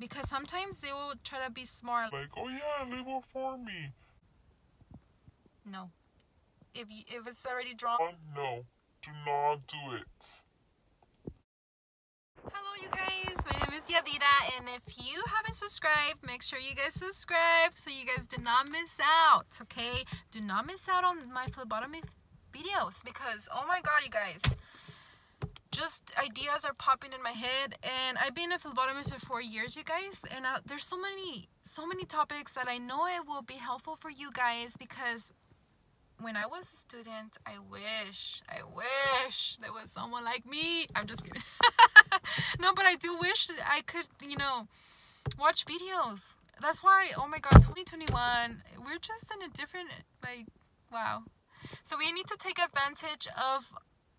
Because sometimes they will try to be smart. Like, oh yeah, label for me. No. If it's already drawn. No, do not do it. Hello you guys, my name is Yadira, and if you haven't subscribed, make sure you guys subscribe so you guys do not miss out, okay? Do not miss out on my phlebotomy videos because, oh my god, you guys, just ideas are popping in my head. And I've been a phlebotomist for 4 years, you guys, and there's so many topics that I know it will be helpful for you guys, because when I was a student, I wish there was someone like me. I'm just kidding. No, but I do wish that I could, watch videos. That's why, oh my god, 2021, we're just in a different, wow. So we need to take advantage of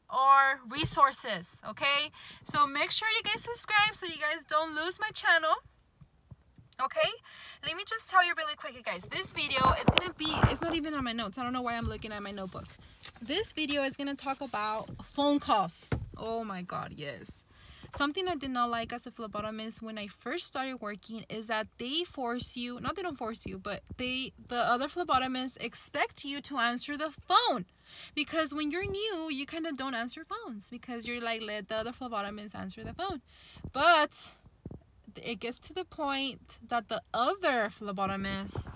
our resources, okay? So make sure you guys subscribe so you guys don't lose my channel. Okay, let me just tell you really quick, you guys. This video is gonna be, it's not even on my notes. I don't know why I'm looking at my notebook. This video is gonna talk about phone calls. Oh my god, yes. Something I did not like as a phlebotomist when I first started working is that they force you, not they don't force you, but the other phlebotomists expect you to answer the phone. Because when you're new, you kind of don't answer phones because you're like, let the other phlebotomists answer the phone. But it gets to the point that the other phlebotomists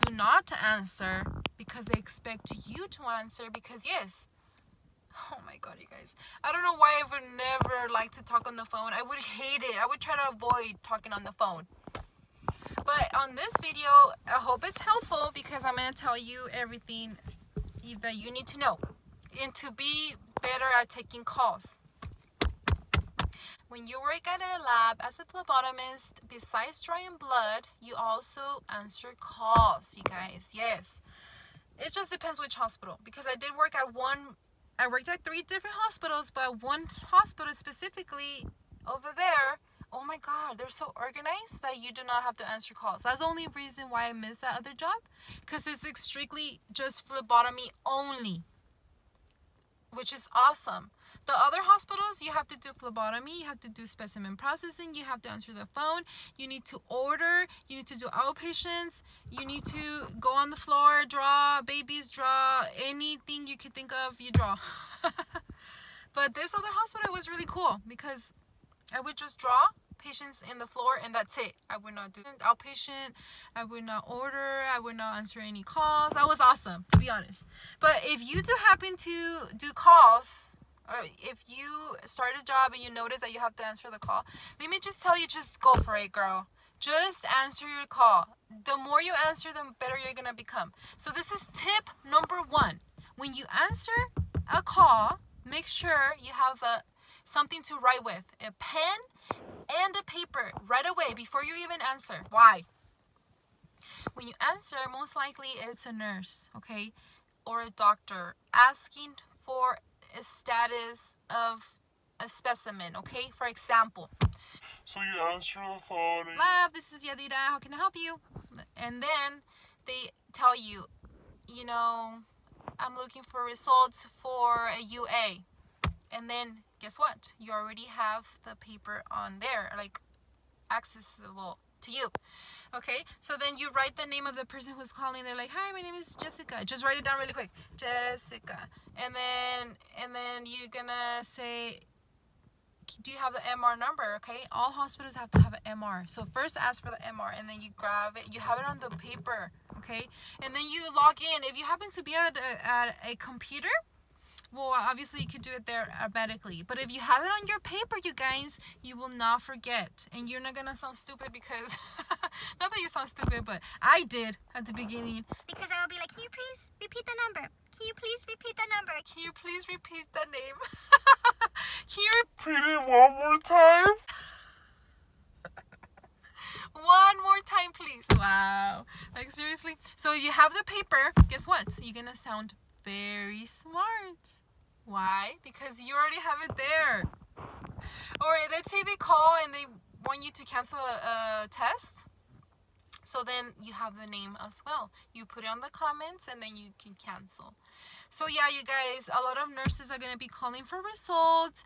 do not answer because they expect you to answer, because yes, oh my god, you guys, I don't know why I would never like to talk on the phone. I would hate it. I would try to avoid talking on the phone. But on this video, I hope it's helpful because I'm going to tell you everything that you need to know and to be better at taking calls. When you work at a lab as a phlebotomist, besides drawing blood, you also answer calls, you guys. Yes. It just depends which hospital. Because I worked at 3 different hospitals, but one hospital specifically over there, oh my god, they're so organized that you do not have to answer calls. That's the only reason why I missed that other job. Because it's strictly just phlebotomy only, which is awesome. The other hospitals, you have to do phlebotomy, you have to do specimen processing, you have to answer the phone, you need to order, you need to do outpatients, you need to go on the floor, draw babies, draw anything you could think of, you draw. But this other hospital was really cool because I would just draw patients in the floor and that's it. I would not do outpatient, I would not order, I would not answer any calls. That was awesome, to be honest. But if you do happen to do calls, or if you start a job and you notice that you have to answer the call, let me just tell you, just go for it, girl. Just answer your call. The more you answer, the better you're gonna become. So this is tip number 1. When you answer a call, make sure you have something to write with. A pen and a paper right away before you even answer. Why? When you answer, most likely it's a nurse, okay? Or a doctor asking for a status of a specimen, okay? For example, So you answer the phone. lab, this is Yadira, how can I help you? And then they tell you, I'm looking for results for a UA. And then guess what? You already have the paper on there, like accessible to you. Okay, so then you write the name of the person who's calling. They're like, hi, my name is Jessica. Just write it down really quick, Jessica. And then you're gonna say, do you have the MR number? Okay, all hospitals have to have an MR. So first ask for the MR, and then you grab it. You have it on the paper, okay? And then you log in. If you happen to be at a computer, well, obviously you could do it there automatically. But if you have it on your paper, you guys, you will not forget. And you're not gonna sound stupid because, not that you sound stupid, but I did at the beginning. Because I will be like, can you please repeat the number? Can you please repeat the number? Can you please repeat the name? Can you Repeat it one more time. one more time, please? Wow. Like, seriously? So you have the paper. Guess what? You're gonna sound very smart. Why? Because you already have it there. Or let's say they call and they want you to cancel a test. So then you have the name as well. You put it on the comments and then you can cancel. So yeah, you guys, a lot of nurses are going to be calling for results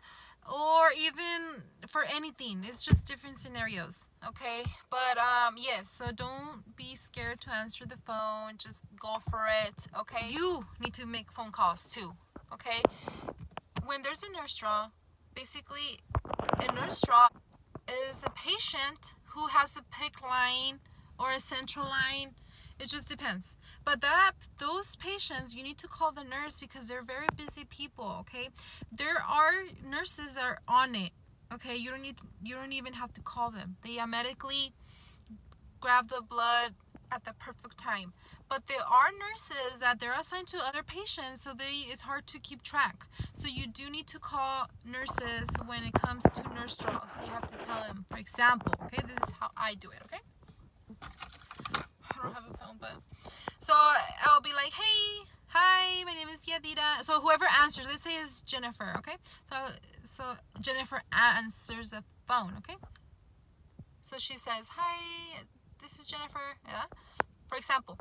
or even for anything. It's just different scenarios, okay? But yes, so don't be scared to answer the phone. Just go for it, okay? You need to make phone calls too, okay? When there's a nurse draw, basically a nurse draw is a patient who has a PICC line or a central line. It just depends. But those patients, you need to call the nurse because they're very busy people, okay? There are nurses that are on it, okay? You don't even have to call them. They automatically grab the blood at the perfect time. But there are nurses that they're assigned to other patients, so it's hard to keep track. So you do need to call nurses when it comes to nurse draws. So you have to tell them, for example, okay? This is how I do it, okay? I don't have a phone, but so I'll be like, hey, hi, my name is Yadira. So whoever answers, let's say it's Jennifer, okay? So Jennifer answers the phone, okay? So she says, hi, this is Jennifer, yeah, for example.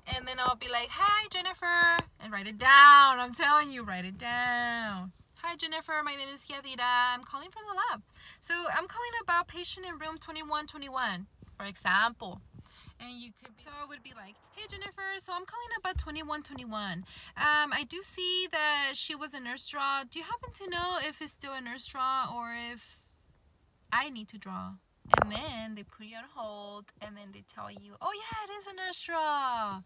And then I'll be like, hi, Jennifer, and write it down. I'm telling you, write it down. Hi, Jennifer, my name is Yadira. I'm calling from the lab. So I'm calling about patient in room 2121, for example. And you could be, so it would be like, hey Jennifer, so I'm calling about 2121. I do see that she was a nurse draw. Do you happen to know if it's still a nurse draw or if I need to draw? And then they put you on hold and then they tell you, oh yeah, it is a nurse draw.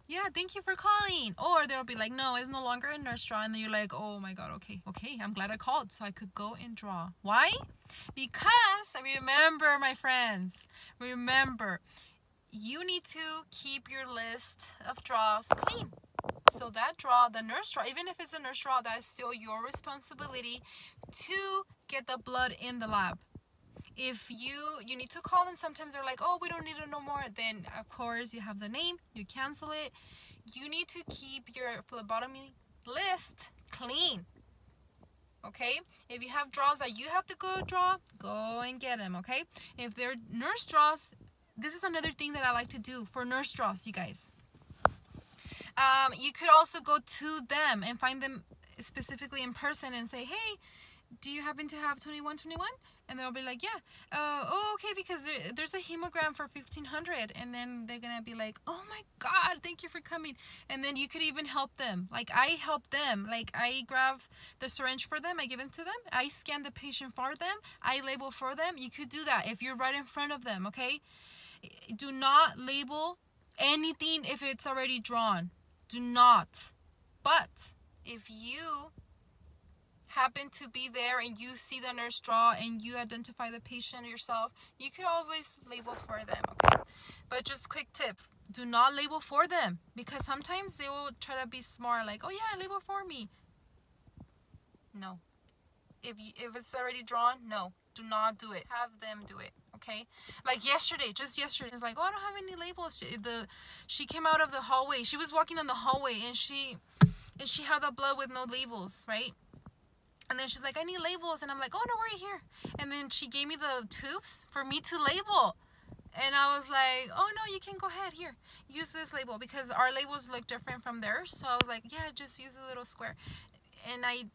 Yeah, thank you for calling. Or they'll be like, no, it's no longer a nurse draw. And then you're like, oh my God, okay, I'm glad I called so I could go and draw. Why? Because remember, my friends, remember, you need to keep your list of draws clean. So that draw, the nurse draw, even if it's a nurse draw, that is still your responsibility to get the blood in the lab. If you need to call them, sometimes they're like, oh, we don't need it no more. Then, of course, you have the name, you cancel it. You need to keep your phlebotomy list clean. Okay? If you have draws that you have to go draw, go and get them, okay? If they're nurse draws, this is another thing that I like to do for nurse draws, you guys. You could also go to them and find them specifically in person and say, hey, do you happen to have 2121? And they'll be like, yeah. Oh, okay, because there's a hemogram for 1500. And then they're going to be like, oh my God, thank you for coming. And then you could even help them. Like, I help them. Like, I grab the syringe for them. I give it to them. I scan the patient for them. I label for them. You could do that if you're right in front of them, okay? Do not label anything if it's already drawn. Do not. But if you happen to be there and you see the nurse draw and you identify the patient yourself, you could always label for them, okay? But just quick tip, do not label for them because sometimes they will try to be smart, like, oh yeah, label for me. No. If it's already drawn, no, do not do it. Have them do it, okay? Like yesterday, just yesterday, it's like, oh, I don't have any labels. She came out of the hallway. She was walking on the hallway and she had the blood with no labels, right? And then she's like, I need labels. And I'm like, oh, no, worry, here. And then she gave me the tubes for me to label. And I was like, oh, no, you can go ahead. Here, use this label. Because our labels look different from theirs. So I was like, yeah, just use a little square. And I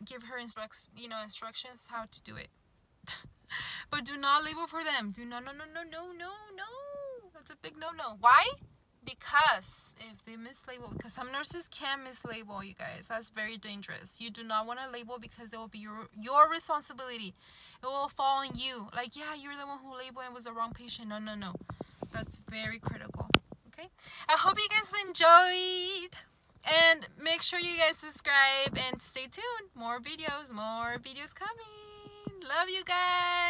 give her instructions how to do it. But do not label for them. Do no. That's a big no. Why? Because if they mislabel, because some nurses can mislabel, you guys. That's very dangerous. You do not want to label because it will be your responsibility. It will fall on you. Like, yeah, you're the one who labeled and was the wrong patient. No. That's very critical. Okay? I hope you guys enjoyed. And make sure you guys subscribe and stay tuned. More videos coming. Love you guys.